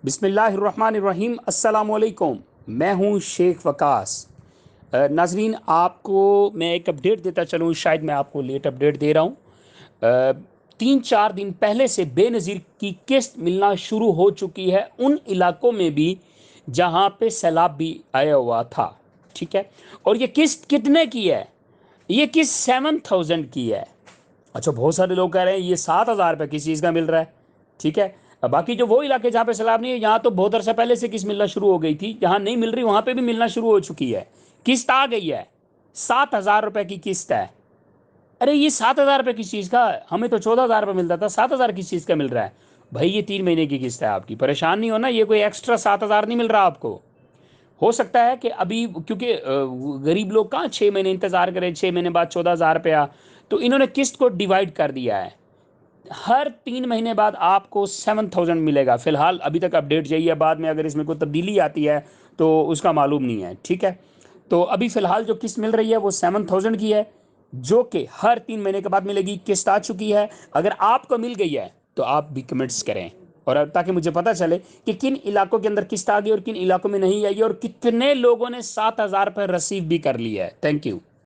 बिस्मिल्लाहिर्रहमानिर्रहीम। अस्सलाम वालेकुम। मैं हूं शेख वकास। नाजरीन, आपको मैं एक अपडेट देता चलूं, शायद मैं आपको लेट अपडेट दे रहा हूं। 3-4 दिन पहले से बेनज़ीर की किस्त मिलना शुरू हो चुकी है उन इलाकों में भी जहां पे सैलाब भी आया हुआ था। ठीक है, और ये किस्त कितने की है? ये किस्त 7,000 की है। अच्छा, बहुत सारे लोग कह रहे हैं ये 7,000 रुपये किस चीज़ का मिल रहा है। ठीक है, अब बाकी जो वो इलाके जहाँ पे सैलाब नहीं है, यहाँ तो बहुत अरसा पहले से किस्त मिलना शुरू हो गई थी। जहाँ नहीं मिल रही वहाँ पे भी मिलना शुरू हो चुकी है। किस्त आ गई है, 7,000 रुपये की किस्त है। अरे ये 7,000 रुपये किस चीज़ का? हमें तो 14,000 रुपये मिलता था, 7,000 किस चीज़ का मिल रहा है? भाई ये 3 महीने की किस्त है आपकी, परेशान नहीं होना। ये कोई एक्स्ट्रा 7,000 नहीं मिल रहा आपको। हो सकता है कि अभी क्योंकि गरीब लोग कहाँ 6 महीने इंतजार करें, 6 महीने बाद 14,000 रुपया। तो इन्होंने किस्त को डिवाइड कर दिया है। हर 3 महीने बाद आपको 7,000 मिलेगा। फिलहाल अभी तक अपडेट यही है, बाद में अगर इसमें कोई तब्दीली आती है तो उसका मालूम नहीं है। ठीक है, तो अभी फिलहाल जो किस्त मिल रही है वो 7,000 की है, जो कि हर 3 महीने के बाद मिलेगी। किस्त आ चुकी है। अगर आपको मिल गई है तो आप भी कमेंट्स करें, और ताकि मुझे पता चले कि किन इलाकों के अंदर किस्त आ गई और किन इलाकों में नहीं आई, और कितने लोगों ने 7,000 रुपये रिसीव भी कर लिया है। Thank you.